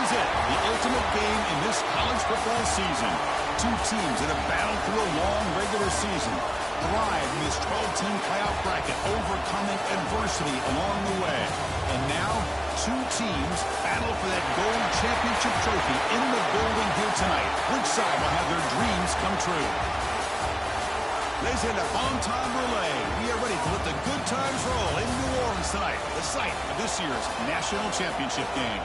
is it, the ultimate game in this college football season. Two teams that have battled through a long regular season, thrived in this 12-team playoff bracket, overcoming adversity along the way. And now, two teams battle for that gold championship trophy in the building here tonight. Which side will have their dreams come true? Ladies and gentlemen, on-time relay. We are ready to let the good times roll in New Orleans tonight, the site of this year's national championship game.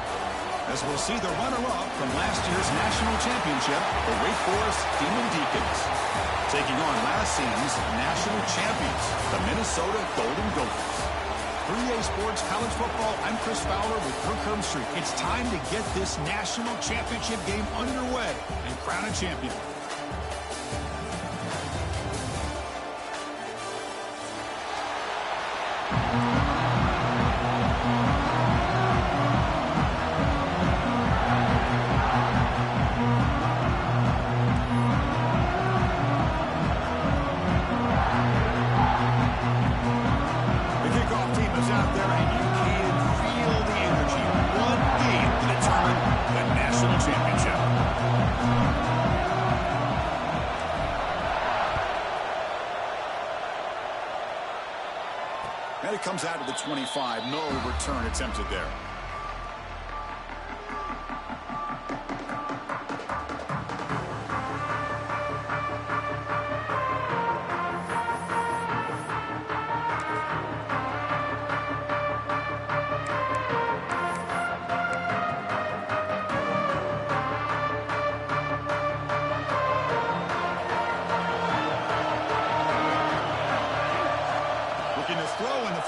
As we'll see the runner-up from last year's national championship, the Wake Forest Demon Deacons, taking on last season's national champions, the Minnesota Golden Gophers. 3A Sports College Football, I'm Chris Fowler with Kirk Herbstreit. It's time to get this national championship game underway and crown a champion. And it comes out to the 25. No return attempted there.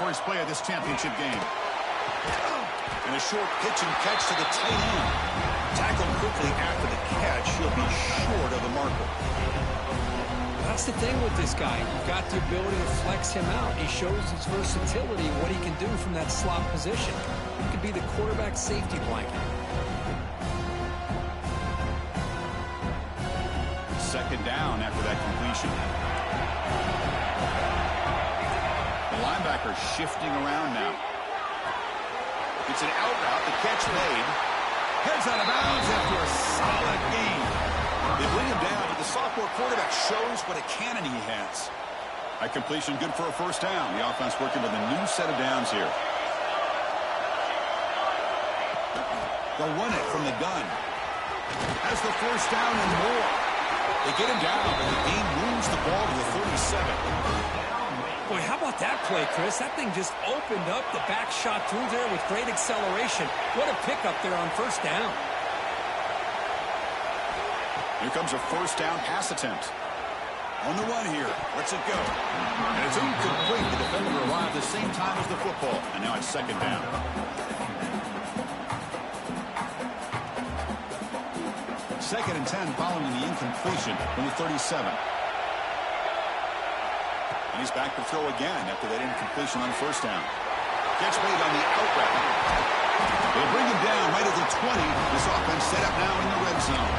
First play of this championship game. And a short pitch and catch to the tight end. Tackled quickly after the catch. He'll be short of the marker. That's the thing with this guy. You've got the ability to flex him out. He shows his versatility, what he can do from that slot position. He could be the quarterback safety blanket. Second down after that completion. Linebacker shifting around now. It's an out route. The catch made. Heads out of bounds after a solid gain. They bring him down, but the sophomore quarterback shows what a cannon he has. A completion good for a first down. The offense working with a new set of downs here. They'll run it from the gun. Has the first down and more. They get him down, but the game moves the ball to the 37. Boy, how about that play, Chris? That thing just opened up. The back shot through there with great acceleration. What a pickup there on first down. Here comes a first down pass attempt. On the run here. Let's it go. And it's incomplete. The defender arrived the same time as the football. And now it's second down. Second and 10 following the incompletion from the 37. He's back to throw again after that incompletion on first down. Catch made on the out route. They'll bring him down right at the 20. This offense set up now in the red zone.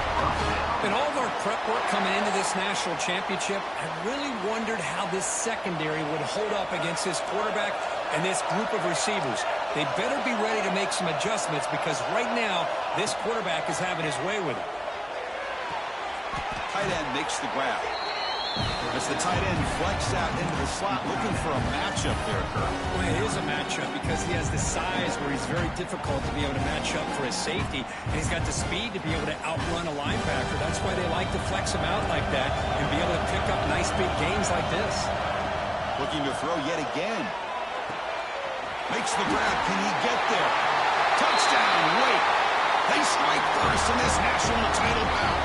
In all of our prep work coming into this national championship, I really wondered how this secondary would hold up against this quarterback and this group of receivers. They better be ready to make some adjustments because right now, this quarterback is having his way with it. Tight end makes the grab. As the tight end flex out into the slot, looking for a matchup there, Kirk. Well, it is a matchup because he has the size where he's very difficult to be able to match up for his safety, and he's got the speed to be able to outrun a linebacker. That's why they like to flex him out like that and be able to pick up nice big gains like this. Looking to throw yet again. Makes the grab. Can he get there? Touchdown, Wake. They strike first in this national title bout.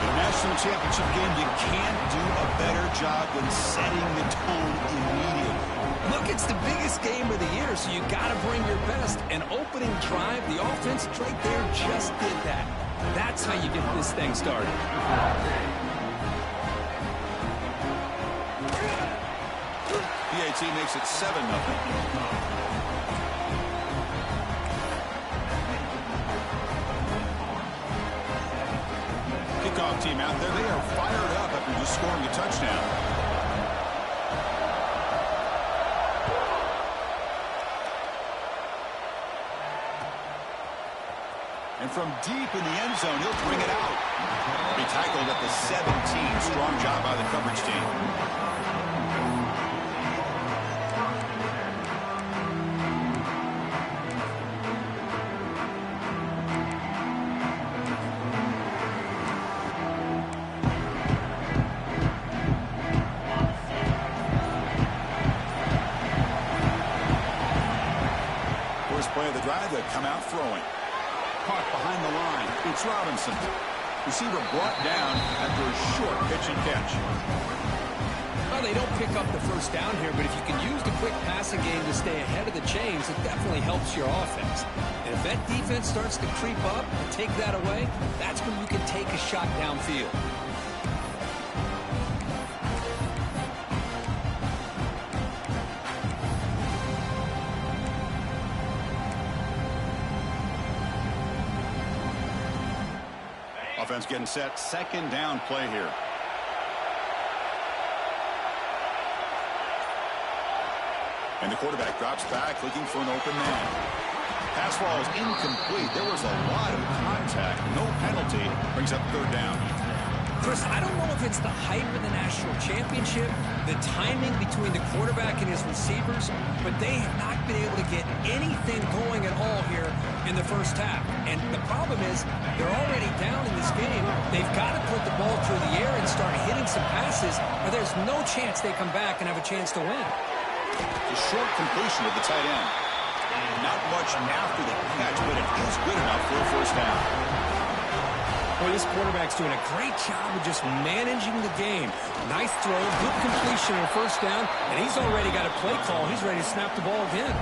The national championship game, you can't do a better job than setting the tone immediately. Look, it's the biggest game of the year, so you got to bring your best. An opening drive, the offense right there just did that. That's how you get this thing started. PAT makes it 7-0. Kickoff team out there. They are fired up after just scoring a touchdown. from deep in the end zone, he'll bring it out. He tackled at the 17. Strong job by the coverage team. Play of the drive, they come out throwing. Caught behind the line. It's Robinson. Receiver brought down after a short pitch and catch. Well, they don't pick up the first down here, but if you can use the quick passing game to stay ahead of the chains, it definitely helps your offense. And if that defense starts to creep up and take that away, that's when you can take a shot downfield. Offense getting set. Second down play here. And the quarterback drops back looking for an open man. Pass ball is incomplete. There was a lot of contact. No penalty. Brings up third down. Chris, I don't know if it's the hype of the national championship, the timing between the quarterback and his receivers, but they have not been able to get anything going at all here in the first half. And the problem is they're already down in this game. They've got to put the ball through the air and start hitting some passes, or there's no chance they come back and have a chance to win. A short completion of the tight end. Not much after the catch, but it is good enough for a first down. Boy, this quarterback's doing a great job of just managing the game. Nice throw, good completion on first down, and he's already got a play call. He's ready to snap the ball again.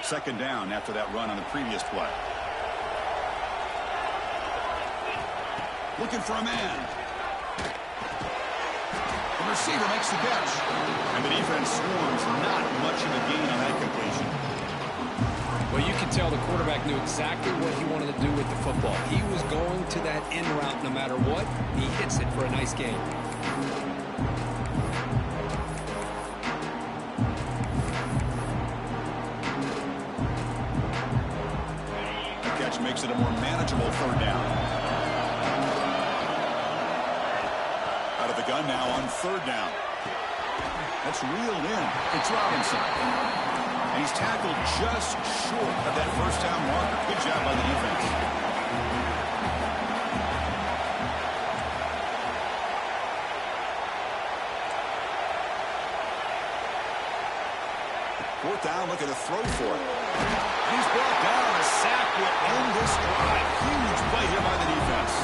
Second down after that run on the previous play. Looking for a man. The receiver makes the catch. And the defense swarms. Not much of a gain on that completion. Well, you can tell the quarterback knew exactly what he wanted to do with the football. He was going to that in route no matter what. He hits it for a nice gain. The catch makes it a more manageable third down. Out of the gun now on third down. That's reeled in. It's Robinson. And he's tackled just short of that first down marker. Good job by the defense. Fourth down, looking to throw for it. He's brought down. A sack will end this drive. Huge play here by the defense.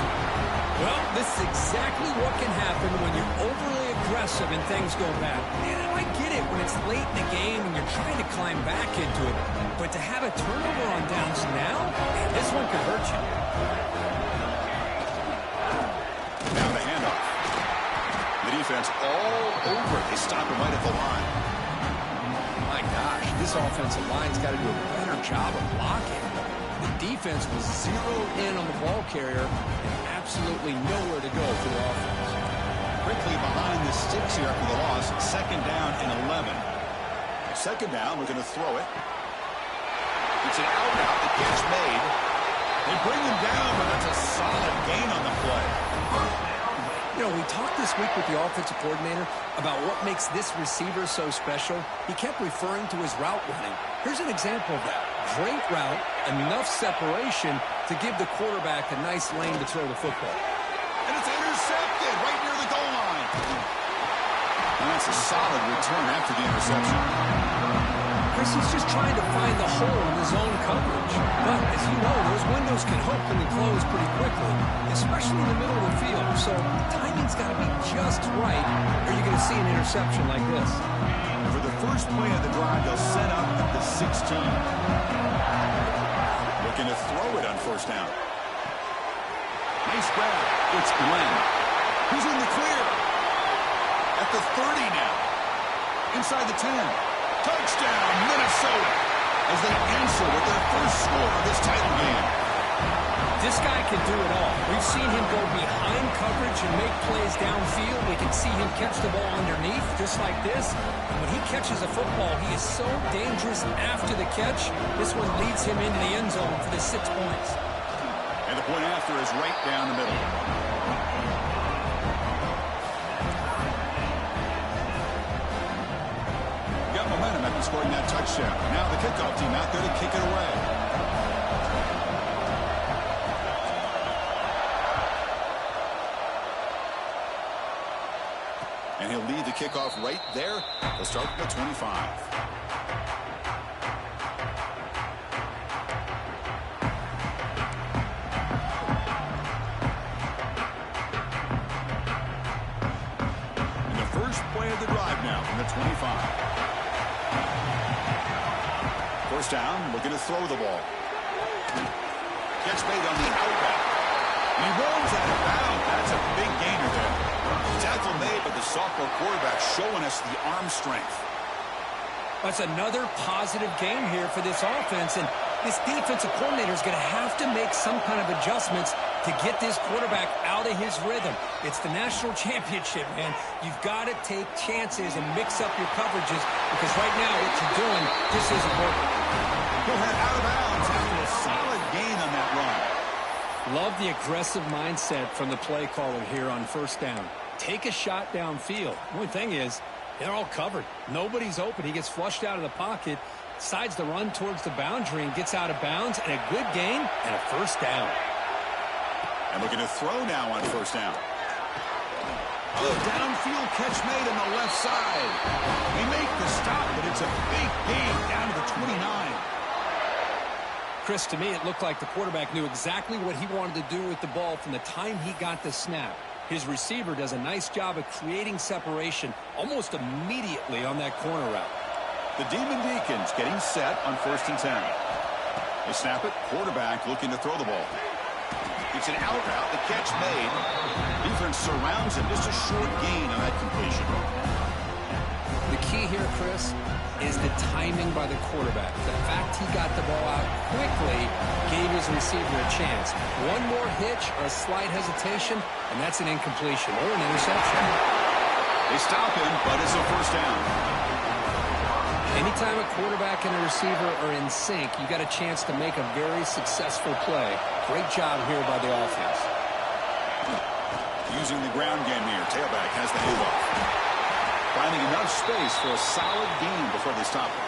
Well, this is exactly what can happen when you're overly aggressive and things go bad. And I get it when it's late in the game and you're trying to climb back into it. But to have a turnover on downs now, man, this one could hurt you. Now the handoff. The defense all over it. They stop him right at the line. My gosh, this offensive line's got to do a better job of blocking. The defense was zeroed in on the ball carrier and absolutely nowhere to go for the offense. Quickly behind the sticks here after the loss. Second down and 11. Second down, looking to throw it. It's an out-out. The catch made. They bring him down, but that's a solid gain on the play. You know, we talked this week with the offensive coordinator about what makes this receiver so special. He kept referring to his route running. Here's an example of that. Great route, enough separation to give the quarterback a nice lane to throw the football. And it's intercepted right near the goal line. And that's a solid return after the interception. Chris, he's just trying to find the hole in his own coverage. But, as you know, those windows can open and close pretty quickly, especially in the middle of the field. So the timing's got to be just right, or you're going to see an interception like this. For the first play of the drive, they'll set up at the 16. Looking to throw it on first down. Nice grab. It's Glenn. He's in the clear. At the 30 now. Inside the 10. Touchdown, Minnesota, as they answer with their first score of this title game. This guy can do it all. We've seen him go behind coverage and make plays downfield. We can see him catch the ball underneath, just like this. And when he catches a football, he is so dangerous after the catch. This one leads him into the end zone for the 6 points. And the point after is right down the middle. Got momentum after scoring that touchdown. Now the kickoff team out there to kick it away. And he'll lead the kickoff right there. They'll start at the 25. And the first play of the drive now from the 25. First down, looking to throw the ball. Catch made on the outback. And he rolls out of bounds. That's a big gainer there. Tackle made, but the sophomore quarterback showing us the arm strength. That's another positive game here for this offense, and this defensive coordinator is going to have to make some kind of adjustments to get this quarterback out of his rhythm. It's the national championship, man. You've got to take chances and mix up your coverages, because right now what you're doing just isn't working. He'll head out of bounds after a solid gain on that run. Love the aggressive mindset from the play caller here on first down. Take a shot downfield. The only thing is, they're all covered. Nobody's open. He gets flushed out of the pocket, decides to run towards the boundary, and gets out of bounds, and a good gain and a first down. And looking to throw now on first down. A downfield catch made on the left side. We make the stop, but it's a big gain down to the 29. Chris, to me, it looked like the quarterback knew exactly what he wanted to do with the ball from the time he got the snap. His receiver does a nice job of creating separation almost immediately on that corner route. The Demon Deacons getting set on 1st and 10. They snap it. Quarterback looking to throw the ball. It's an out route. The catch made. Defense surrounds him. Just a short gain on that completion. The key here, Chris, is the timing by the quarterback. The fact he got the ball out quickly gave his receiver a chance. One more hitch or a slight hesitation, and that's an incompletion or an interception. They stop him, but it's a first down. Anytime a quarterback and a receiver are in sync, you got a chance to make a very successful play. Great job here by the offense. Using the ground game here. Tailback has the handoff. Finding enough space for a solid gain before they stop it.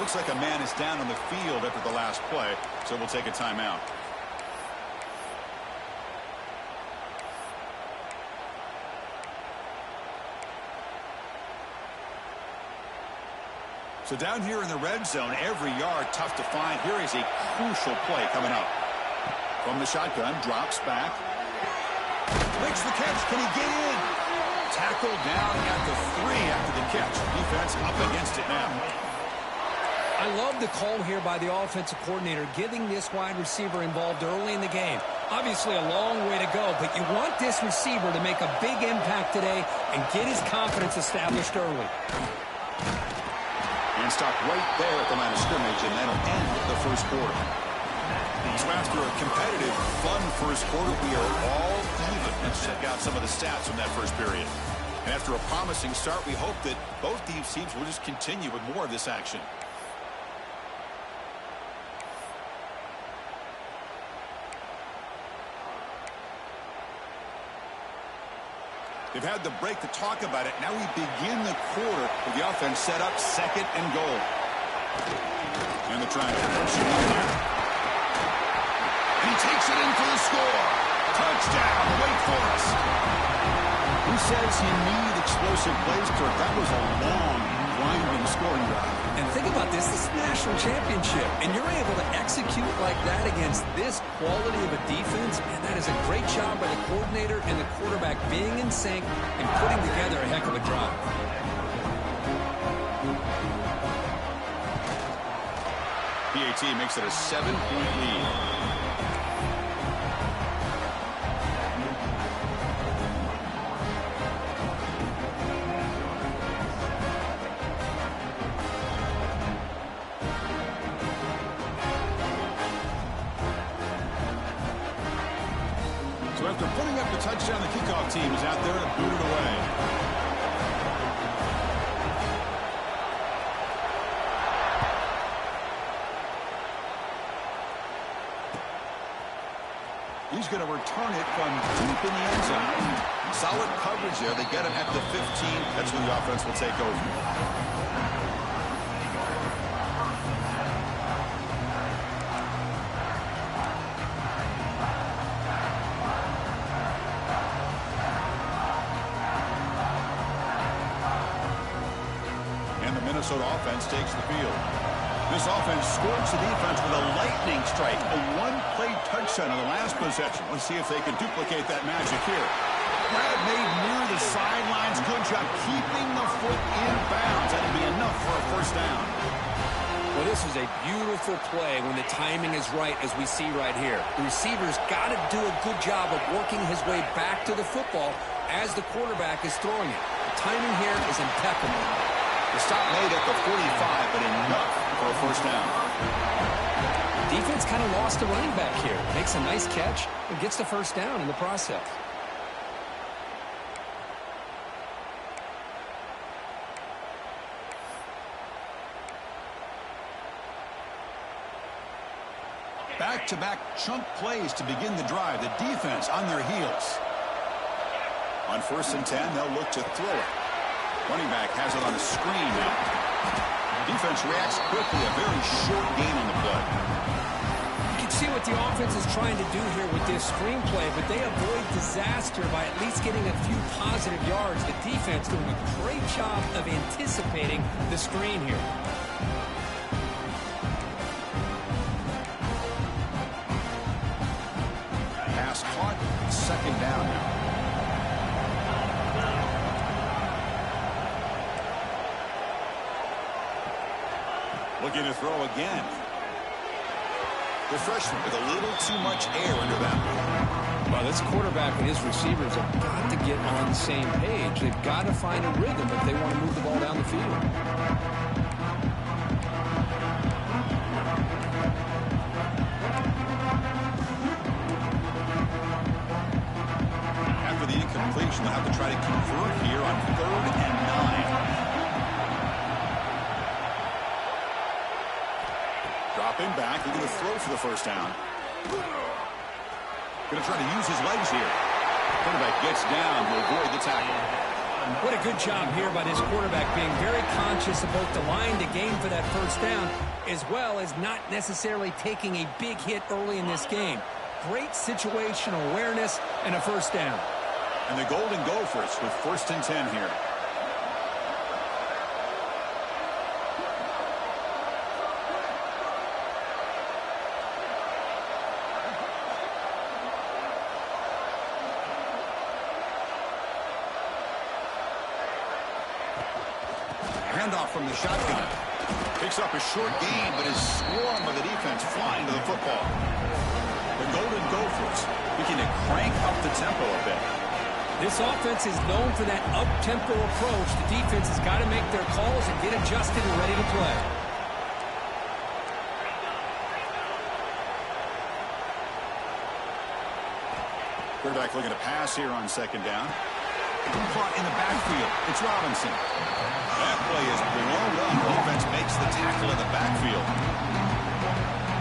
Looks like a man is down on the field after the last play, so we'll take a timeout. So down here in the red zone, every yard tough to find. Here is a crucial play coming up. From the shotgun, drops back. Makes the catch. Can he get in? Tackled down at the 3 after the catch. Defense up against it now. I love the call here by the offensive coordinator, getting this wide receiver involved early in the game. Obviously a long way to go, but you want this receiver to make a big impact today and get his confidence established early. And stop right there at the line of scrimmage, and that'll end the first quarter. So after a competitive, fun first quarter, we are all even. Let's check out some of the stats from that first period. And after a promising start, we hope that both these teams will just continue with more of this action. They've had the break to talk about it. Now we begin the quarter with the offense set up 2nd and goal. And the try. And he takes it in for the score. Touchdown, Wake Forest. Who says you need explosive plays, Kirk? That was a long, winding scoring drive. And think about this. This is the national championship, and you're able to execute like that against this quality of a defense, and that is a great job by the coordinator and the quarterback being in sync and putting together a heck of a drive. PAT makes it a 7-point lead. So after putting up the touchdown, the kickoff team is out there to boot it away. He's going to return it from deep in the end zone. Solid coverage there. They get him at the 15. That's when the offense will take over. Minnesota offense takes the field. This offense scores the defense with a lightning strike, a one-play touchdown on the last possession. Let's see if they can duplicate that magic here. Grab made near the sidelines. Good job keeping the foot in bounds. That'll be enough for a first down. Well, this is a beautiful play when the timing is right, as we see right here. The receiver's got to do a good job of working his way back to the football as the quarterback is throwing it. The timing here is impeccable. The stop made at the 45, but enough for a first down. Defense kind of lost the running back here. Makes a nice catch and gets the first down in the process. Back-to-back chunk plays to begin the drive. The defense on their heels. On 1st and 10, they'll look to throw it. Running back has it on a screen now. Defense reacts quickly. A very short gain on the play. You can see what the offense is trying to do here with this screen play, but they avoid disaster by at least getting a few positive yards. The defense doing a great job of anticipating the screen here. Pass caught. 2nd down now. Looking to throw again. The freshman with a little too much air under that one. Well, this quarterback and his receivers have got to get on the same page. They've got to find a rhythm if they want to move the ball down the field. After the incompletion, they'll have to try to convert here on 3rd and 9. Dropping back, looking to throw for the first down. Going to try to use his legs here. Quarterback gets down to avoid the tackle. What a good job here by this quarterback, being very conscious of both the line to gain for that first down, as well as not necessarily taking a big hit early in this game. Great situational awareness and a first down. And the Golden Gophers with 1st and 10 here. Handoff from the shotgun. Picks up a short gain, but is swarmed by the defense flying to the football. The Golden Gophers beginning to crank up the tempo a bit. This offense is known for that up-tempo approach. The defense has got to make their calls and get adjusted and ready to play. Quarterback looking to pass here on 2nd down. Caught in the backfield. It's Robinson. That play is blown up. Defense makes the tackle in the backfield.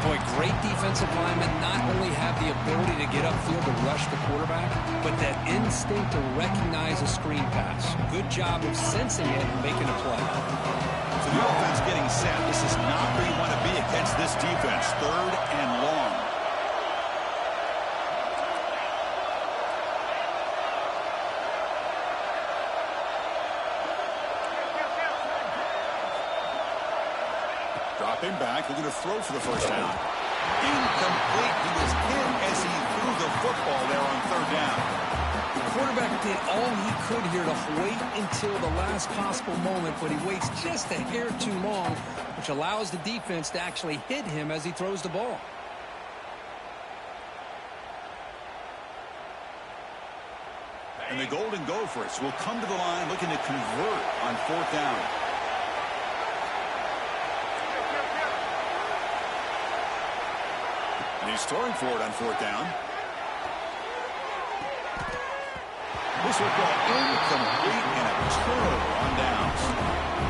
Boy, great defensive linemen not only have the ability to get upfield to rush the quarterback, but that instinct to recognize a screen pass. Good job of sensing it and making a play. So the offense getting set. This is not where you want to be against this defense. 3rd and long. Dropping back, looking to throw for the first down. Incomplete. He was hit as he threw the football there on 3rd down. The quarterback did all he could here to wait until the last possible moment, but he waits just a hair too long, which allows the defense to actually hit him as he throws the ball. And the Golden Gophers will come to the line looking to convert on 4th down. And he's throwing for it on 4th down. this football incomplete and a turnover on downs.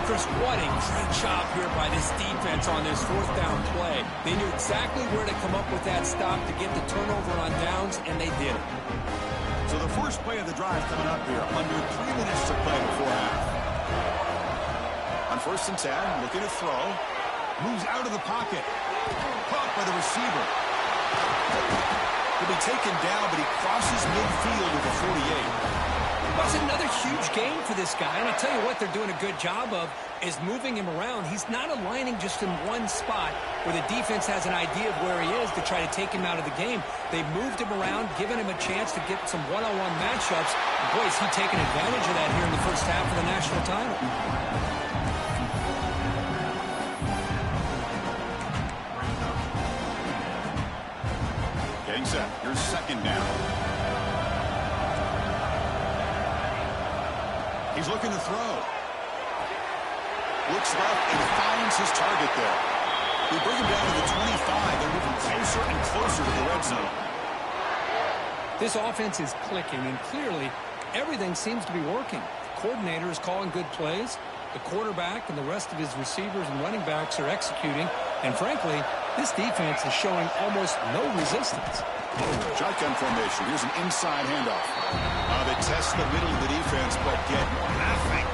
Chris, what a great job here by this defense on this fourth down play. They knew exactly where to come up with that stop to get the turnover on downs, and they did it. So the first play of the drive coming up here, under 3 minutes to play before half. On 1st and 10, looking to throw. Moves out of the pocket. Caught by the receiver. He'll be taken down, but he crosses midfield with a 48. That's another huge game for this guy, and I'll tell you what they're doing a good job of is moving him around. He's not aligning just in one spot where the defense has an idea of where he is to try to take him out of the game. They've moved him around, given him a chance to get some one-on-one matchups. Boy, is he taking advantage of that here in the first half of the national title. Getting set. Here's 2nd down. He's looking to throw. Looks left and finds his target there. We bring him down to the 25. They're moving closer and closer to the red zone. This offense is clicking, and clearly everything seems to be working. The coordinator is calling good plays. The quarterback and the rest of his receivers and running backs are executing. And frankly, this defense is showing almost no resistance. Shotgun formation. Here's an inside handoff. They test the middle of the defense, but get nothing.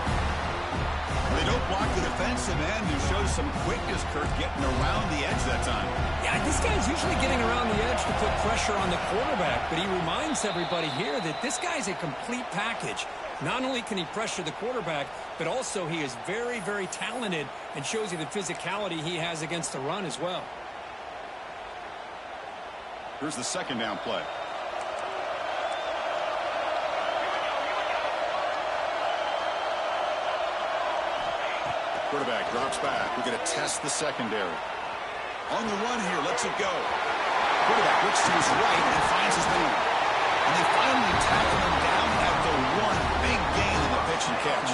They don't block the defensive end, who shows some quickness, Kurt, getting around the edge that time. Yeah, this guy's usually getting around the edge to put pressure on the quarterback, but he reminds everybody here that this guy's a complete package. Not only can he pressure the quarterback, but also he is very, very talented and shows you the physicality he has against the run as well. Here's the 2nd down play. Quarterback drops back. We're going to test the secondary. On the run here, lets it go. Quarterback looks to his right and finds his man. And they finally tackle him down at the 1. Big gain in the pitch and catch.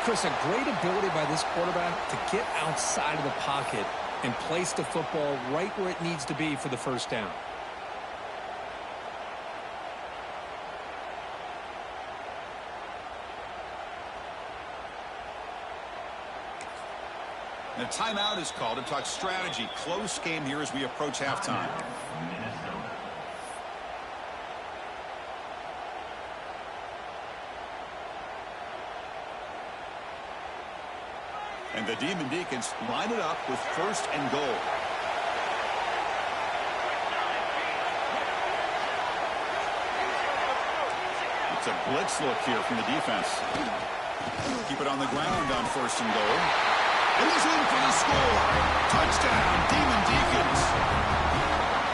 Chris, a great ability by this quarterback to get outside of the pocket and place the football right where it needs to be for the first down. And a timeout is called to talk strategy. Close game here as we approach halftime. And the Demon Deacons line it up with 1st and goal. It's a blitz look here from the defense. Keep it on the ground on 1st and goal. And he's in for the score. Touchdown, Demon Deacons.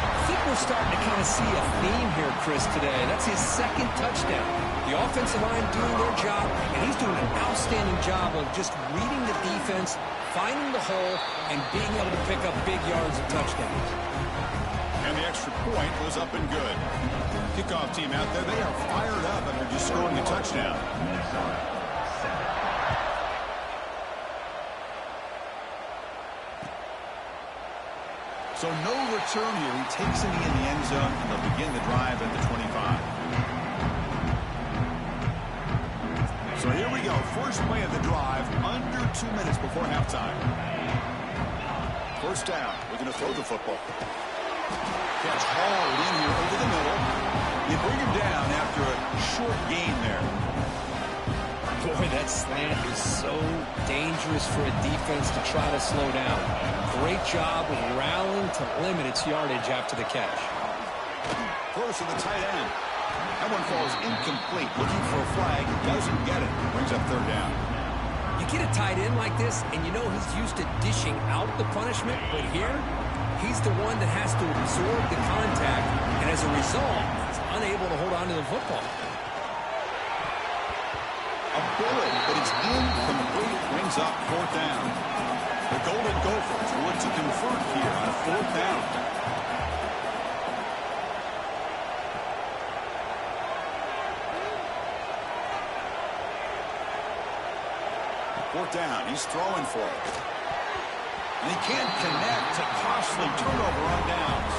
I think we're starting to kind of see a theme here, Chris, today. That's his 2nd touchdown. The offensive line doing their job, and he's doing an outstanding job of just reading the defense, finding the hole, and being able to pick up big yards and touchdowns. And the extra point was up and good. Kickoff team out there, they are fired up after just scoring a touchdown. So no return here. He takes it in the end zone, and they'll begin the drive at the 25. So here we go. First play of the drive, under 2 minutes before halftime. 1st down. We're going to throw the football. Catch hauled in here over the middle. You bring him down after a short gain there. Boy, that slant is so dangerous for a defense to try to slow down. Great job of rallying to limit its yardage after the catch. Close to the tight end. That one falls incomplete. Looking for a flag. Doesn't get it. Brings up 3rd down. You get a tight end like this, and you know he's used to dishing out the punishment, but here, he's the one that has to absorb the contact, and as a result, he's unable to hold on to the football. A bullet, but it's incomplete. Brings up 4th down. The Golden Gophers look to convert here on 4th down. 4th down. He's throwing for it. And he can't connect. A costly turnover on downs.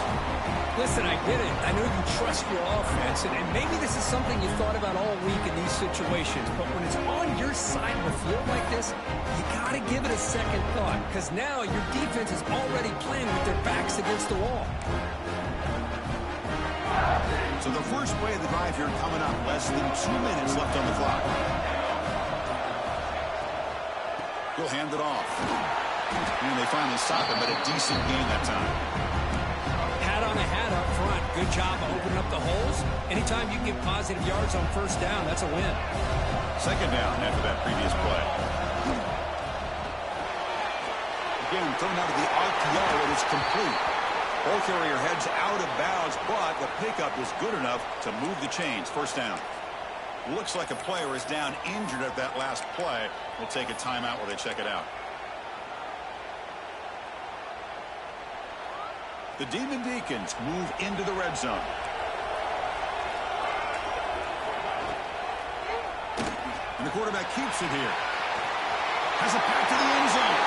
Listen, I get it. I know you trust your offense, and maybe this is something you thought about all week in these situations, but when it's on your side of the field like this, you got to give it a second thought, because now your defense is already playing with their backs against the wall. So the first play of the drive here coming up, less than 2 minutes left on the clock. He'll hand it off. And they finally stop him, but a decent gain that time. Hat on a hat up front. Good job of opening up the holes. Anytime you can get positive yards on first down, that's a win. Second down after that previous play. Again, thrown out of the RPO, and it's complete. Ball carrier heads out of bounds, but the pickup was good enough to move the chains. First down. Looks like a player is down injured at that last play. We'll take a timeout while they check it out. The Demon Deacons move into the red zone. And the quarterback keeps it here. Has it back to the end zone.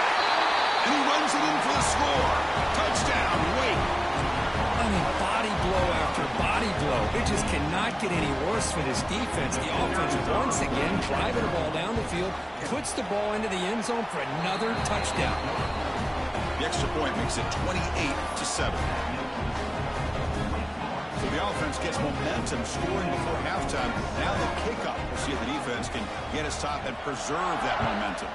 And he runs it in for the score. Touchdown, Wake. I mean, body blow after body blow. It just cannot get any worse for this defense. The offense once again driving the ball down the field, puts the ball into the end zone for another touchdown. The extra point makes it 28-7. So the offense gets momentum, scoring before halftime. Now the kickoff. We'll see if the defense can get his top and preserve that momentum.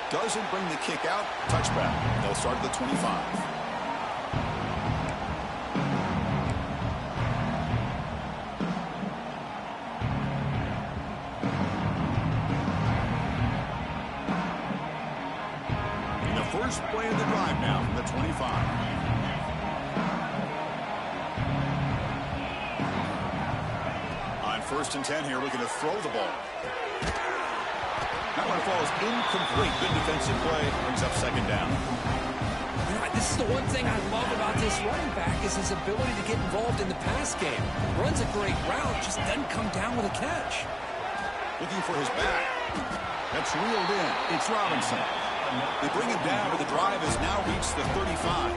Doesn't bring the kick out. Touchback. They'll start at the 25. First play of the drive now from the 25. On 1st and 10 here, looking to throw the ball. That one falls incomplete. Good defensive play. Brings up second down. You know, this is the one thing I love about this running back is his ability to get involved in the pass game. Runs a great route, just doesn't come down with a catch. Looking for his back. That's reeled in. It's Robinson. They bring him down, but the drive has now reached the 35.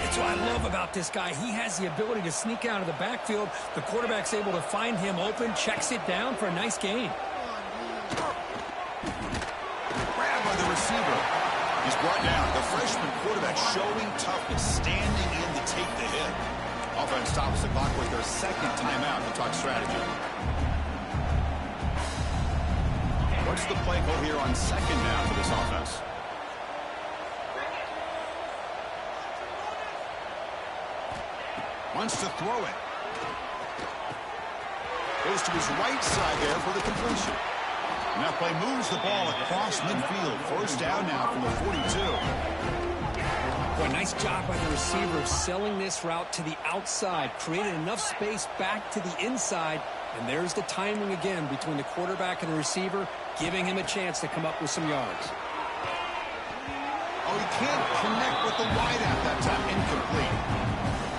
That's what I love about this guy. He has the ability to sneak out of the backfield. The quarterback's able to find him open, checks it down for a nice gain. Grabbed by the receiver. He's brought down. The freshman quarterback showing toughness, standing in to take the hit. Offense stops the clock with their second timeout to talk strategy. What's the play call here on second down for this offense? Wants to throw it. Goes to his right side there for the completion. And that play moves the ball across midfield. First down now from the 42. Boy, nice job by the receiver selling this route to the outside, created enough space back to the inside. And there's the timing again between the quarterback and the receiver, giving him a chance to come up with some yards. Oh, he can't connect with the wideout that time. Incomplete.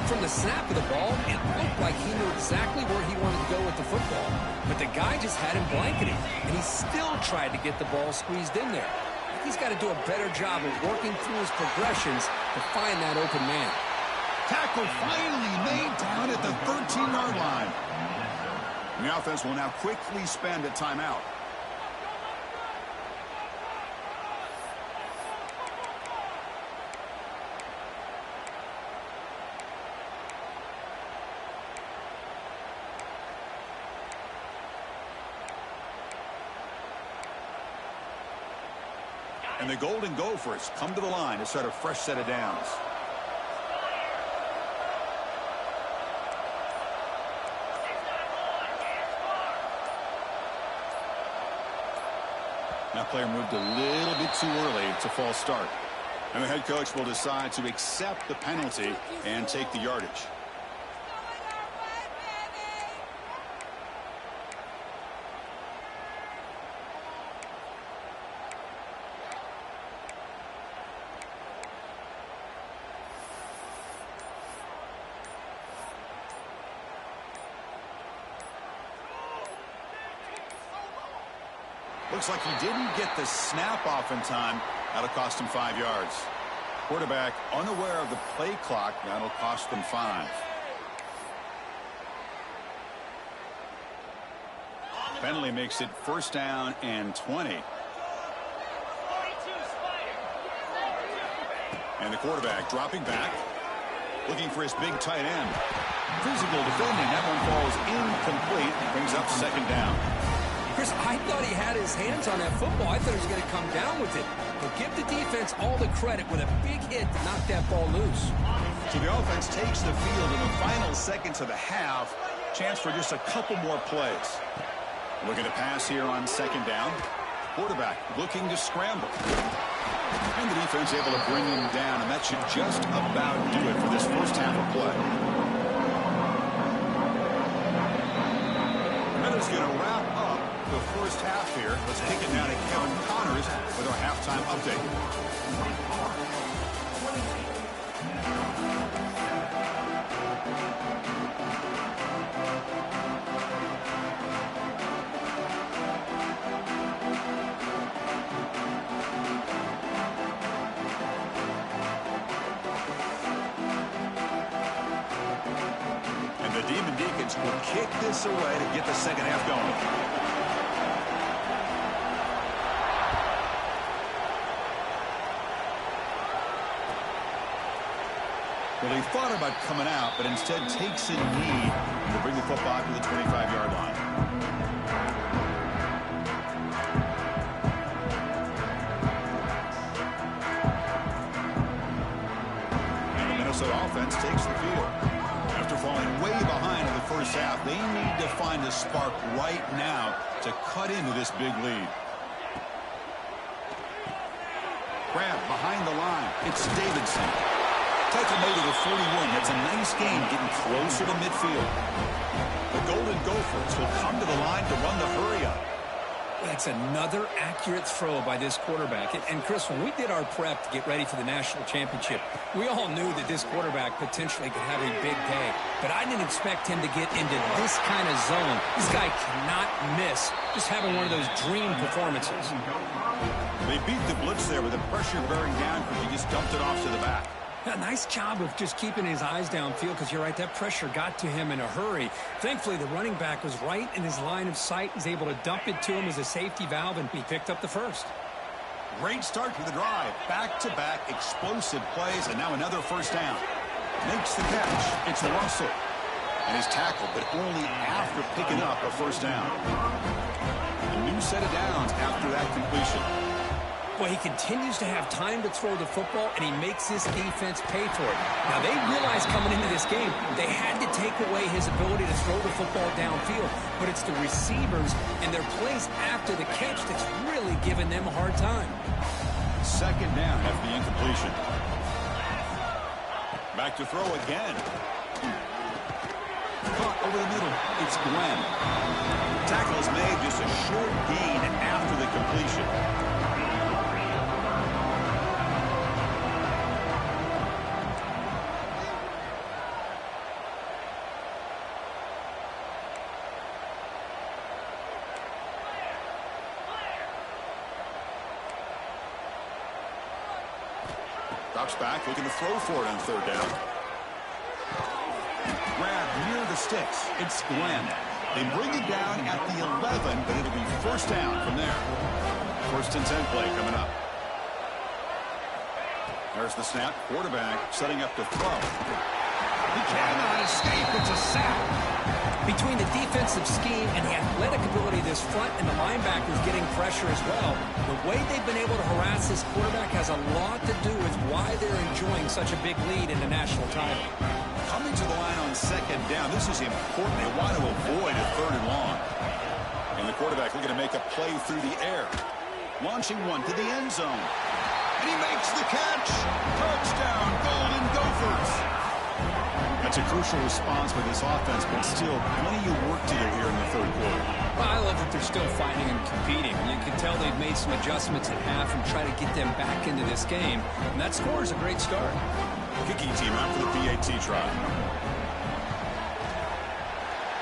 From the snap of the ball, it looked like he knew exactly where he wanted to go with the football. But the guy just had him blanketed, and he still tried to get the ball squeezed in there. He's got to do a better job of working through his progressions to find that open man. Tackle finally made down at the 13-yard line. The offense will now quickly spend a timeout. And the Golden Gophers come to the line to start a fresh set of downs. That player moved a little bit too early. It's a false start. And the head coach will decide to accept the penalty and take the yardage. Looks like he didn't get the snap off in time, That'll cost him 5 yards. Quarterback unaware of the play clock. That'll cost them 5. Penalty makes it 1st down and 20. And the quarterback dropping back, looking for his big tight end. Physical defending. That one falls incomplete. Brings up 2nd down. Chris, I thought he had his hands on that football. I thought he was going to come down with it. But give the defense all the credit with a big hit to knock that ball loose. So the offense takes the field in the final seconds of the half. Chance for just a couple more plays. Looking to pass here on 2nd down. Quarterback looking to scramble. And the defense able to bring him down, and that should just about do it for this first half of play. That is going to wrap up the first half here. Let's kick it down to Kevin Connors with our halftime update. Will kick this away to get the second half going. Well, he thought about coming out, but instead takes a knee to bring the football to the 25-yard line. And the Minnesota offense takes the field. After falling way behind in the first half, they need to find a spark right now to cut into this big lead. Grab behind the line. It's Davidson. Tackle made to the 41. That's a nice game getting closer to midfield. The Golden Gophers will come to the line to run the hurry-up. That's another accurate throw by this quarterback. And Chris, when we did our prep to get ready for the national championship, we all knew that this quarterback potentially could have a big day. But I didn't expect him to get into this kind of zone. This guy cannot miss. Just having one of those dream performances. They beat the blitz there with the pressure bearing down because he just dumped it off to the back. A nice job of just keeping his eyes downfield because you're right, that pressure got to him in a hurry. Thankfully, the running back was right in his line of sight. He's able to dump it to him as a safety valve, and he picked up the first. Great start to the drive. Back-to-back explosive plays, and now another first down. Makes the catch. It's Russell. And he's tackled, but only after picking up a first down. A new set of downs after that completion. Well, he continues to have time to throw the football, and he makes this defense pay for it. Now, they realized coming into this game they had to take away his ability to throw the football downfield, but it's the receivers and their plays after the catch that's really giving them a hard time. 2nd down after the incompletion. Back to throw again. Caught over the middle. It's Glenn. Tackle is made, just a short gain after the completion. Drops back, looking to throw for it on 3rd down. Grab near the sticks. It's Glenn. They bring it down at the 11, but it'll be 1st down from there. 1st and 10 play coming up. There's the snap. Quarterback setting up to throw. He cannot escape. It's a sack. Between the defensive scheme and the athletic ability of this front and the linebackers getting pressure as well, the way they've been able to harass this quarterback has a lot to do with why they're enjoying such a big lead in the national title. Coming to the line on 2nd down, this is important. They want to avoid a 3rd and long. And the quarterback looking to make a play through the air. Launching one to the end zone. And he makes the catch. Touchdown, Golden Gophers. That's a crucial response by this offense, but still plenty of work to do here in the 3rd quarter. Well, I love that they're still fighting and competing. You can tell they've made some adjustments at half and try to get them back into this game. And that score is a great start. Kicking team out for the PAT try.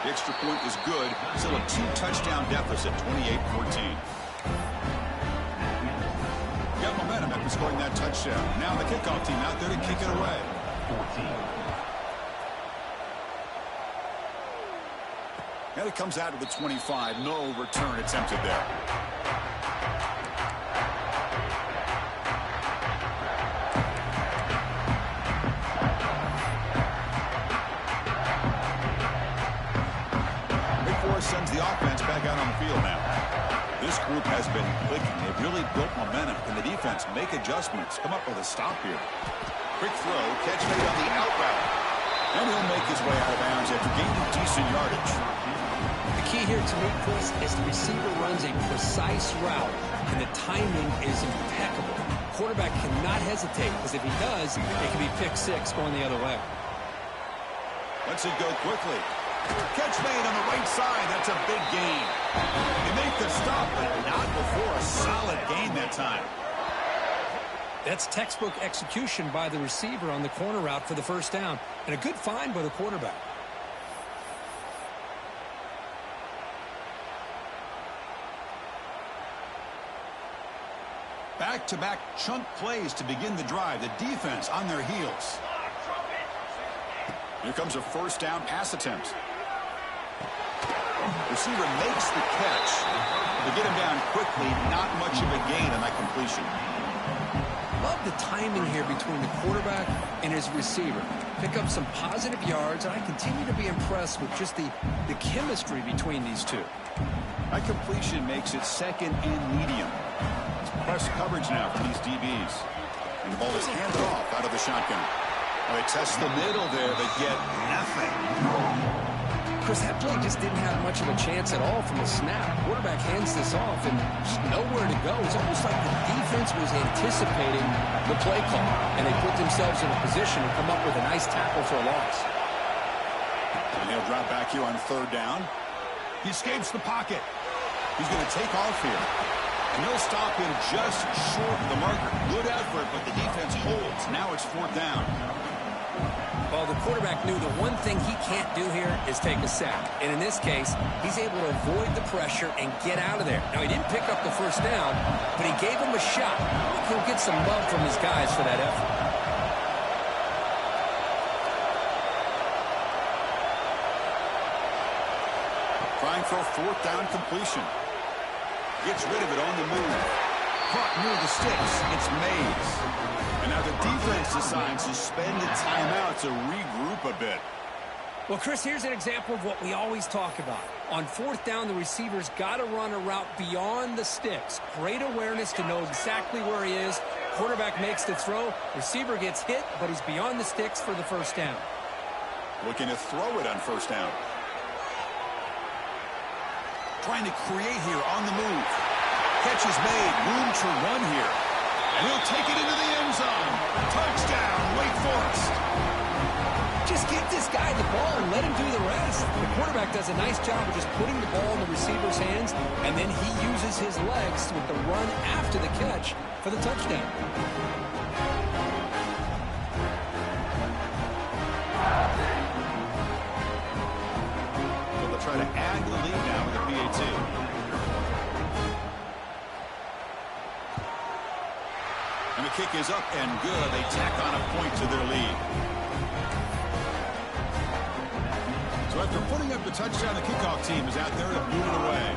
The extra point is good. Still a 2-touchdown deficit, 28-14. Got momentum at in scoring that touchdown. Now the kickoff team out there to kick it away. 14. And it comes out to the 25. No return attempted there. Sends the offense back out on the field now. This group has been clicking. They've really built momentum. Can the defense make adjustments? Come up with a stop here. Quick throw, catch made on the out route. And he'll make his way out of bounds after gaining decent yardage. The key here to me, Chris, is the receiver runs a precise route, and the timing is impeccable. Quarterback cannot hesitate, because if he does, it can be pick six going the other way. Lets it go quickly. Catch made on the right side. That's a big gain. They make the stop, but not before a solid gain that time. That's textbook execution by the receiver on the corner route for the first down, and a good find by the quarterback. Back-to-back chunk plays to begin the drive. The defense on their heels. Here comes a first down pass attempt. Receiver makes the catch. They get him down quickly. Not much of a gain on that completion. Love the timing here between the quarterback and his receiver. Pick up some positive yards, and I continue to be impressed with just the chemistry between these two. That completion makes it second and medium. It's press coverage now for these DBs. And the ball is handed off out of the shotgun. Well, they test the middle there, but get nothing. Chris, that play just didn't have much of a chance at all from the snap. Quarterback hands this off, and just nowhere to go. It's almost like the defense was anticipating the play call, and they put themselves in a position to come up with a nice tackle for a loss. And he'll drop back here on third down. He escapes the pocket. He's going to take off here. And he'll stop him just short of the marker. Good effort, but the defense holds. Now it's fourth down. Well, the quarterback knew the one thing he can't do here is take a sack. And in this case, he's able to avoid the pressure and get out of there. Now, he didn't pick up the first down, but he gave him a shot. He'll get some love from his guys for that effort. Trying for a fourth down completion. Gets rid of it on the move. Caught near the sticks. It's Mays. And now the defense decides to spend a timeout to regroup a bit. Well, Chris, here's an example of what we always talk about. On fourth down, the receiver's got to run a route beyond the sticks. Great awareness to know exactly where he is. Quarterback makes the throw. Receiver gets hit, but he's beyond the sticks for the first down. Looking to throw it on first down. Trying to create here on the move. Catch is made. Room to run here. And he'll take it into the end zone. Touchdown, Wake Forest. Just get this guy the ball and let him do the rest. The quarterback does a nice job of just putting the ball in the receiver's hands, and then he uses his legs with the run after the catch for the touchdown. So they'll try to add to the lead now with a PAT. And the kick is up and good. They tack on a point to their lead. So after putting up the touchdown, the kickoff team is out there to boot it away.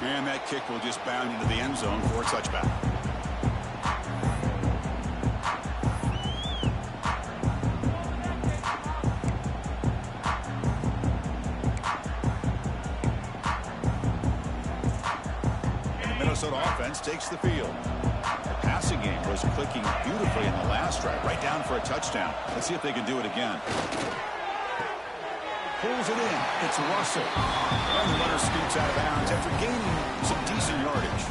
And that kick will just bound into the end zone for a touchback. Minnesota offense takes the field. The passing game was clicking beautifully in the last drive, right down for a touchdown. Let's see if they can do it again. Pulls it in. It's Russell. And the runner scoots out of bounds after gaining some decent yardage.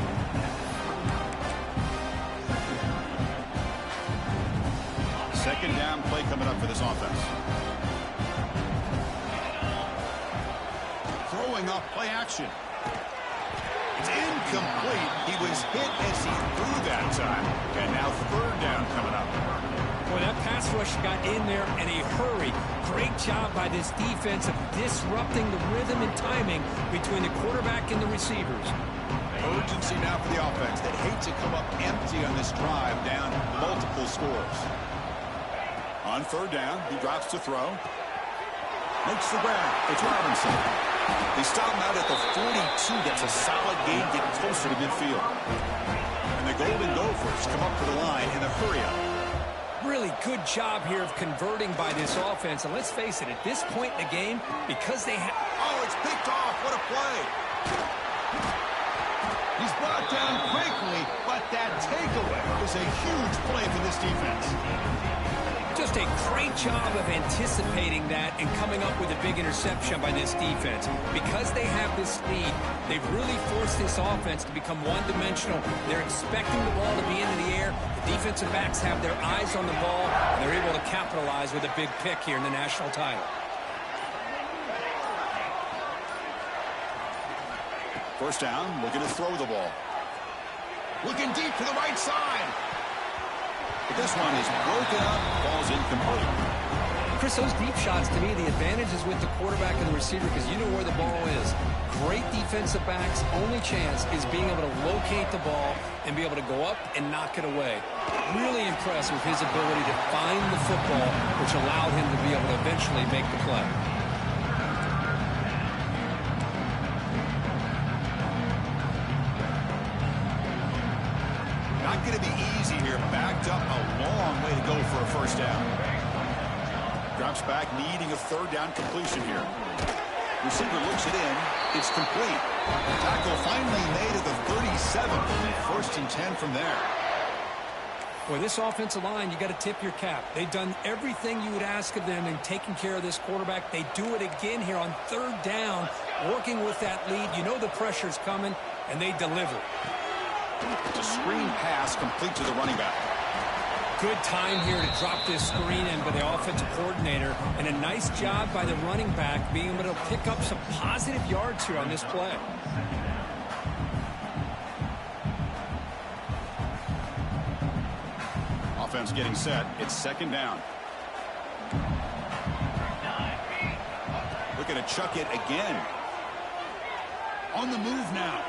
Second down play coming up for this offense. Throwing off play action. It's incomplete. He was hit as he threw that time. And now third down coming up. Well, that pass rush got in there in a hurry. Great job by this defense of disrupting the rhythm and timing between the quarterback and the receivers. Urgency now for the offense. They'd hate to come up empty on this drive, down multiple scores. On third down, he drops to throw. Makes the grab. It's Robinson. They stop him out at the 42. That's a solid gain, getting closer to midfield. And the Golden Gophers come up to the line in a hurry-up. Really good job here of converting by this offense. And let's face it, at this point in the game, because they have... Oh, it's picked off. What a play. He's brought down quickly, but that takeaway is a huge play for this defense. Just a great job of anticipating that and coming up with a big interception by this defense. Because they have this lead, they've really forced this offense to become one-dimensional. They're expecting the ball to be into the air. The defensive backs have their eyes on the ball, and they're able to capitalize with a big pick here in the national title. First down, looking to throw the ball. Looking deep to the right side. But this one is broken up, falls incomplete. Chris, those deep shots, to me, the advantage is with the quarterback and the receiver because you know where the ball is. Great defensive backs, only chance is being able to locate the ball and be able to go up and knock it away. Really impressed with his ability to find the football, which allowed him to be able to eventually make the play. Not going to be easy here. Backed up a long way to go for a first down. Drops back, needing a third down completion here. Receiver looks it in. It's complete. Tackle finally made at the 37. First and 10 from there. Boy, this offensive line, you got to tip your cap. They've done everything you would ask of them in taking care of this quarterback. They do it again here on third down, working with that lead. You know the pressure's coming, and they deliver. It's a screen pass complete to the running back. Good time here to drop this screen in by the offensive coordinator, and a nice job by the running back being able to pick up some positive yards here on this play. Offense getting set. It's second down. Looking to chuck it again. On the move now.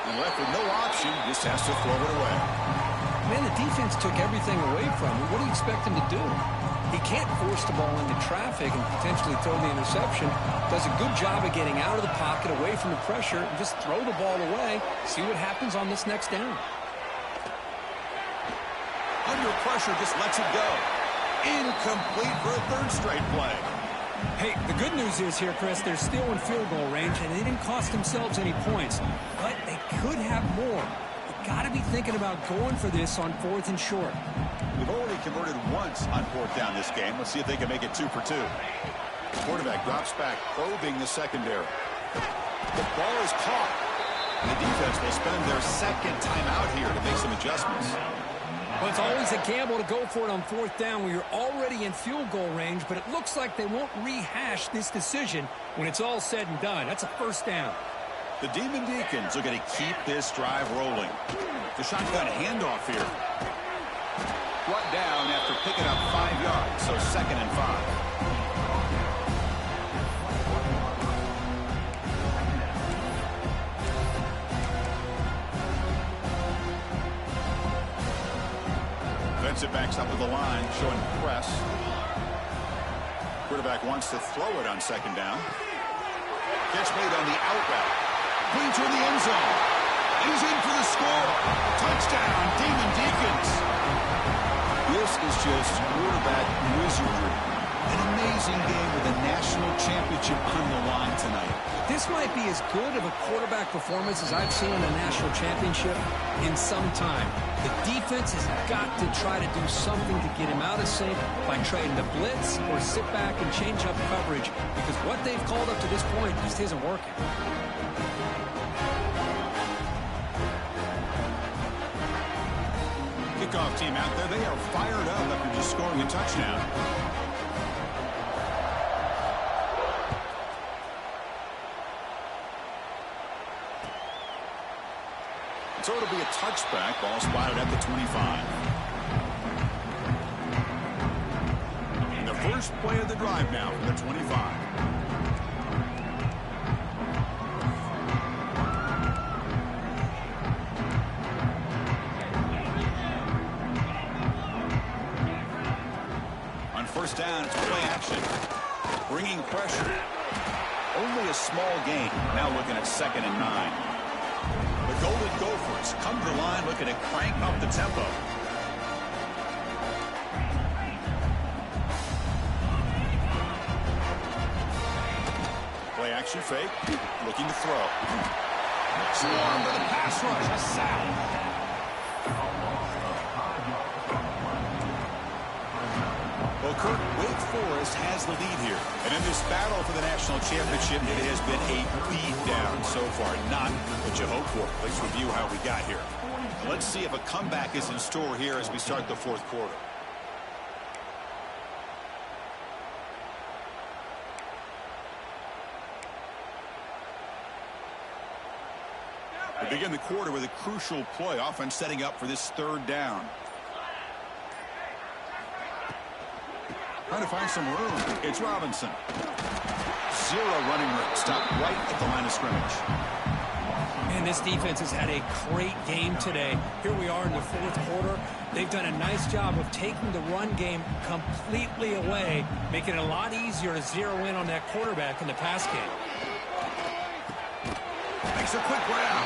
And left with no option, just has to throw it away. Man, the defense took everything away from him. What do you expect him to do? He can't force the ball into traffic and potentially throw the interception. Does a good job of getting out of the pocket, away from the pressure, and just throw the ball away. See what happens on this next down. Under pressure, just lets it go. Incomplete for a third straight play. Hey, the good news is here, Chris, they're still in field goal range, and they didn't cost themselves any points. But they could have more. They've got to be thinking about going for this on fourth and short. They've already converted once on fourth down this game. Let's see if they can make it 2 for 2. The quarterback drops back, probing the secondary. The ball is caught. And the defense will spend their second time out here to make some adjustments. Well, it's always a gamble to go for it on fourth down when you're already in field goal range, but it looks like they won't rehash this decision when it's all said and done. That's a first down. The Demon Deacons are going to keep this drive rolling. The shotgun handoff here. Brought down after picking up 5 yards, so second and 5. Defensive backs up to the line, showing press. Quarterback wants to throw it on second down. Catch made on the out route. Clean toward the end zone. He's in for the score. Touchdown, Demon Deacons. This is just quarterback wizardry. An amazing game with a national championship on the line tonight. This might be as good of a quarterback performance as I've seen in a national championship in some time. The defense has got to try to do something to get him out of sync by trying to blitz or sit back and change up coverage, because what they've called up to this point just isn't working. Kickoff team out there, they are fired up after just scoring a touchdown. So it'll be a touchback, ball spotted at the 25. first play of the drive now for the 25. First down, it's play action. Bringing pressure. Only a small gain. Now looking at 2nd and 9. The Golden Gophers come to the line looking to crank up the tempo. Play action fake. Looking to throw. Swarm for the pass rush. A sack. Well, Kurt, Wake Forest has the lead here. And in this battle for the national championship, it has been a beatdown so far. Not what you hope for. Let's review how we got here. Let's see if a comeback is in store here as we start the fourth quarter. We begin the quarter with a crucial play. Offense setting up for this 3rd down. Trying to find some room. It's Robinson. 0 running room. Stopped right at the line of scrimmage. Man, this defense has had a great game today. Here we are in the 4th quarter. They've done a nice job of taking the run game completely away, making it a lot easier to zero in on that quarterback in the pass game. Makes a quick grab.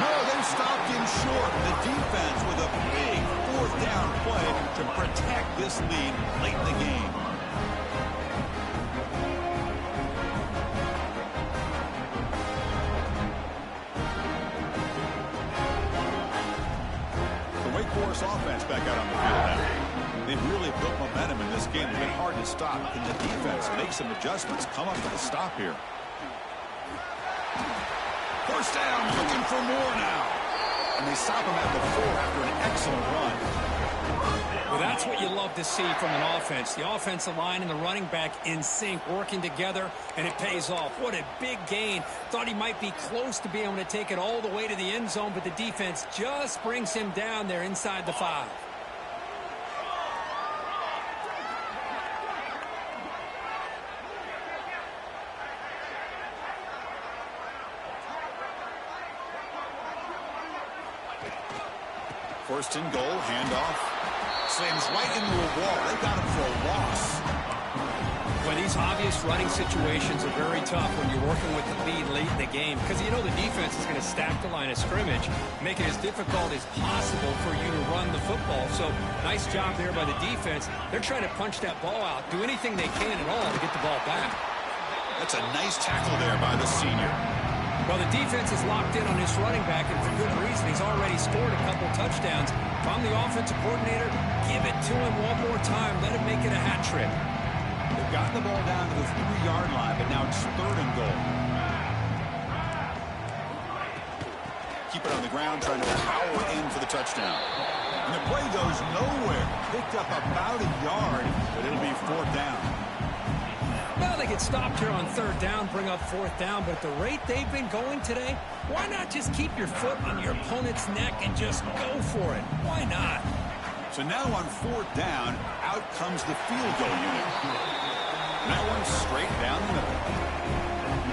No, they stopped him short. The defense with a big 4th down play to protect this lead late in the game. The Wake Forest offense back out on the field now. They've really built momentum in this game. It's been hard to stop. Can the defense make some adjustments? Come up with a stop here. First down, looking for more now. And they stop him at the 4 after an excellent run. Well, that's what you love to see from an offense. The offensive line and the running back in sync, working together, and it pays off. What a big gain. Thought he might be close to being able to take it all the way to the end zone, but the defense just brings him down there inside the 5. First and goal, handoff. Slams right into a wall. They got him for a loss. Well, these obvious running situations are very tough when you're working with the lead late in the game because you know the defense is going to stack the line of scrimmage, make it as difficult as possible for you to run the football. So, nice job there by the defense. They're trying to punch that ball out, do anything they can at all to get the ball back. That's a nice tackle there by the senior. Well, the defense is locked in on this running back, and for good reason. He's already scored a couple touchdowns. If I'm the offensive coordinator, give it to him one more time. Let him make it a hat trick. They've gotten the ball down to the 3-yard line, but now it's 3rd and goal. Keep it on the ground, trying to power in for the touchdown. And the play goes nowhere. Picked up about a yard, but it'll be 4th down. Well, they get stopped here on 3rd down, bring up 4th down, but at the rate they've been going today, why not just keep your foot on your opponent's neck and just go for it? Why not? So now on 4th down, out comes the field goal unit. That one's straight down the middle.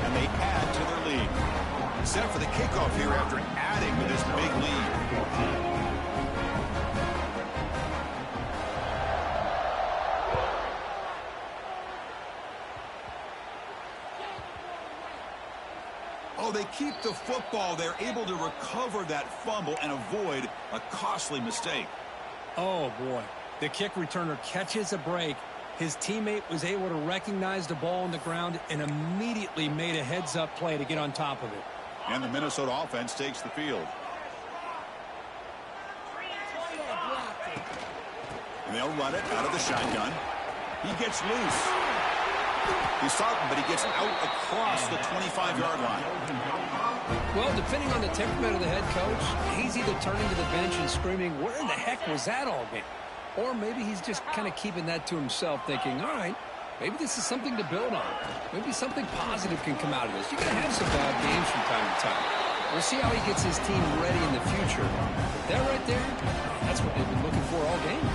And they add to their lead. Set for the kickoff here after adding to this big lead. Oh, they keep the football. They're able to recover that fumble and avoid a costly mistake. Oh, boy. The kick returner catches a break. His teammate was able to recognize the ball on the ground and immediately made a heads-up play to get on top of it. And the Minnesota offense takes the field. And they'll run it out of the shotgun. He gets loose. He's starting, but he gets out across the 25-yard line. Well, depending on the temperament of the head coach, he's either turning to the bench and screaming, where in the heck was that all game? Or maybe he's just kind of keeping that to himself, thinking, all right, maybe this is something to build on. Maybe something positive can come out of this. You're going to have some bad games from time to time. We'll see how he gets his team ready in the future. But that right there, that's what they've been looking for all game.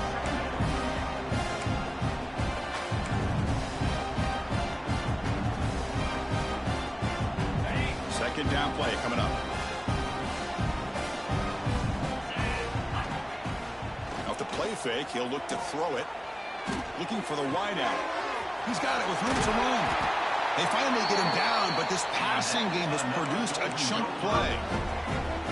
second down play coming up. Off the play fake, he'll look to throw it. Looking for the wide out. He's got it with room to run. They finally get him down, but this passing game has produced a chunk play.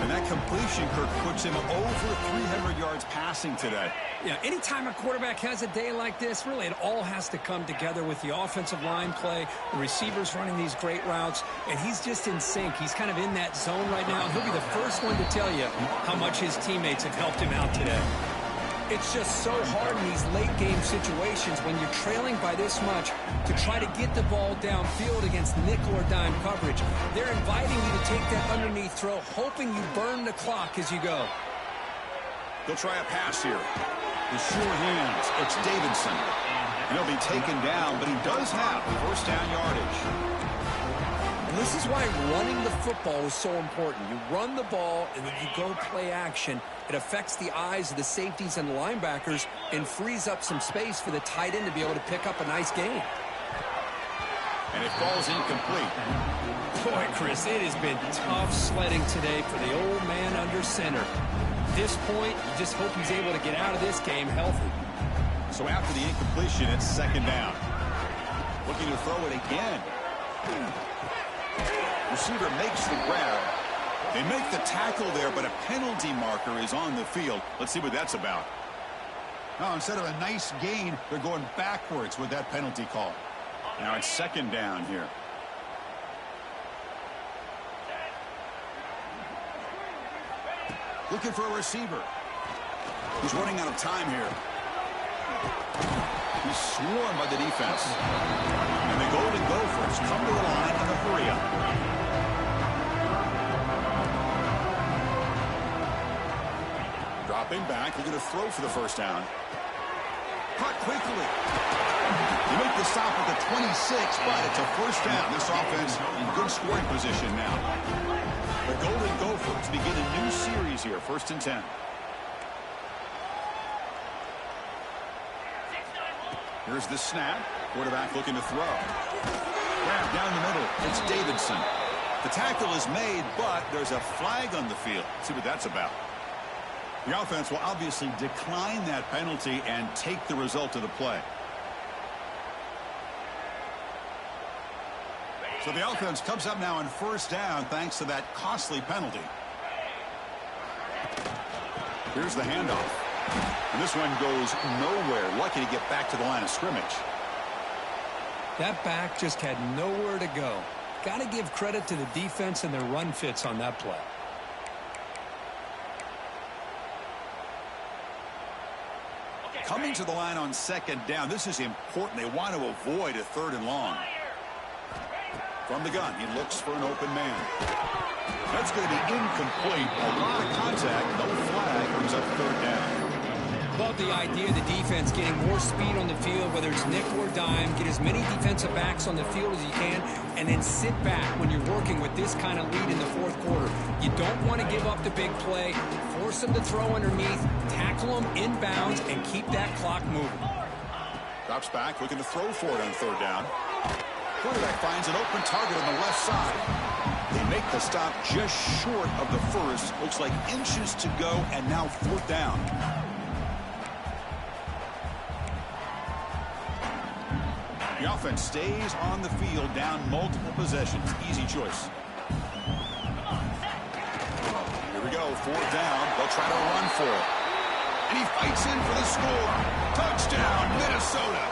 And that completion, Kirk, puts him over 300 yards passing today. Yeah, anytime a quarterback has a day like this, really it all has to come together with the offensive line play, the receivers running these great routes, and he's just in sync. He's kind of in that zone right now, and he'll be the first one to tell you how much his teammates have helped him out today. It's just so hard in these late-game situations when you're trailing by this much to try to get the ball downfield against nickel or dime coverage. They're inviting you to take that underneath throw, hoping you burn the clock as you go. They'll try a pass here. With sure hands, it's Davidson. And he'll be taken down, but he does have first down yardage. And this is why running the football is so important. You run the ball, and then you go play action. It affects the eyes of the safeties and the linebackers and frees up some space for the tight end to be able to pick up a nice gain. And it falls incomplete. Boy, Chris, it has been tough sledding today for the old man under center. At this point, you just hope he's able to get out of this game healthy. So after the incompletion, it's second down. Looking to throw it again. Receiver makes the grab. They make the tackle there, but a penalty marker is on the field. Let's see what that's about. Now, instead of a nice gain, they're going backwards with that penalty call. Now it's second down here. Looking for a receiver. He's running out of time here. He's swarmed by the defense. And the Golden Gophers come to the line in a hurry-up. Dropping back, looking to throw for the first down. Caught quickly. They make the stop at the 26, but it's a first down. This offense in good scoring position now. The Golden Gophers begin a new series here, 1st and 10. Here's the snap. Quarterback looking to throw. Grab down the middle. It's Davidson. The tackle is made, but there's a flag on the field. Let's see what that's about. The offense will obviously decline that penalty and take the result of the play. So the offense comes up now on first down thanks to that costly penalty. Here's the handoff. And this one goes nowhere. Lucky to get back to the line of scrimmage. That back just had nowhere to go. Got to give credit to the defense and their run fits on that play. Coming to the line on second down. This is important. They want to avoid a 3rd and long. From the gun, he looks for an open man. That's going to be incomplete. A lot of contact. No flag. Brings up 3rd down. Love the idea of the defense getting more speed on the field, whether it's nickel or dime. Get as many defensive backs on the field as you can, and then sit back when you're working with this kind of lead in the 4th quarter. You don't want to give up the big play. Force them to throw underneath, tackle them inbounds, and keep that clock moving. Drops back, looking to throw for it on 3rd down. Quarterback finds an open target on the left side. They make the stop just short of the first. Looks like inches to go, and now 4th down. The offense stays on the field, down multiple possessions. Easy choice. Here we go, 4th down. They'll try to run for it. And he fights in for the score. Touchdown, Minnesota.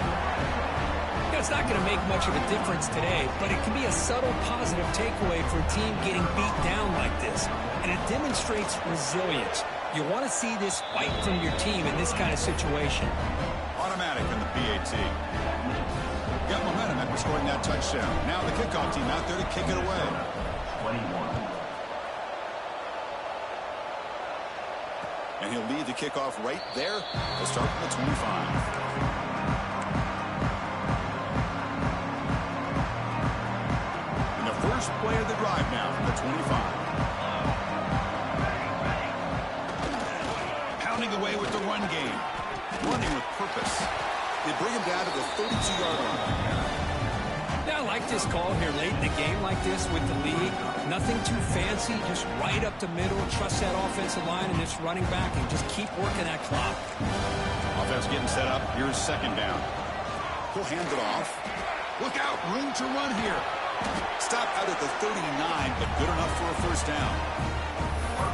It's not going to make much of a difference today, but it can be a subtle positive takeaway for a team getting beat down like this. And it demonstrates resilience. You want to see this fight from your team in this kind of situation. Automatic in the PAT. Got momentum after scoring that touchdown. Now the kickoff team out there to kick it away. 21. And he'll lead the kickoff right there. They'll start from the 25. First play of the drive now from the 25. Pounding away with the run game. Running with purpose. They bring him down to the 32-yard line. Yeah, I like this call here late in the game like this with the lead. Nothing too fancy, just right up the middle. Trust that offensive line and this running back and just keep working that clock. Offense getting set up. Here's second down. He'll hand it off. Look out, room to run here. Stop out at the 39, but good enough for a first down.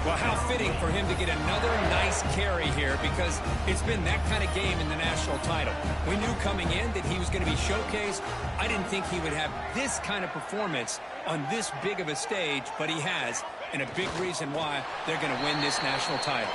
Well, how fitting for him to get another nice carry here because it's been that kind of game in the national title. We knew coming in that he was going to be showcased. I didn't think he would have this kind of performance on this big of a stage, but he has, and a big reason why they're going to win this national title.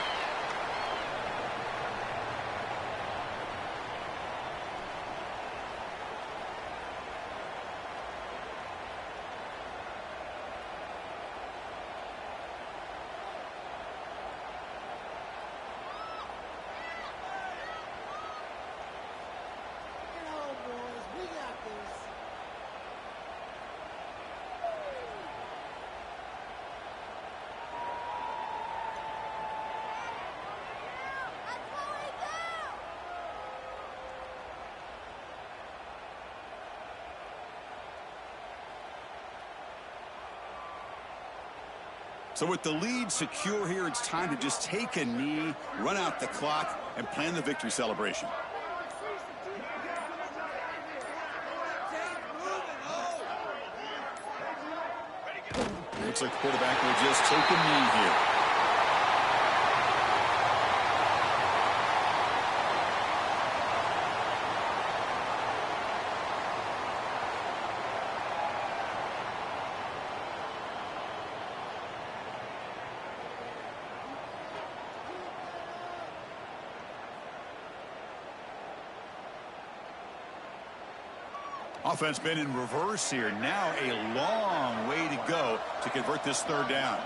So with the lead secure here, it's time to just take a knee, run out the clock, and plan the victory celebration. Looks like the quarterback will just take a knee here. Offense been in reverse here. Now a long way to go to convert this third down.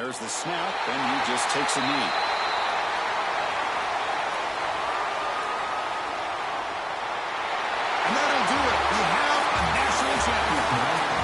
There's the snap, and he just takes a knee. And that'll do it. We have a national champion.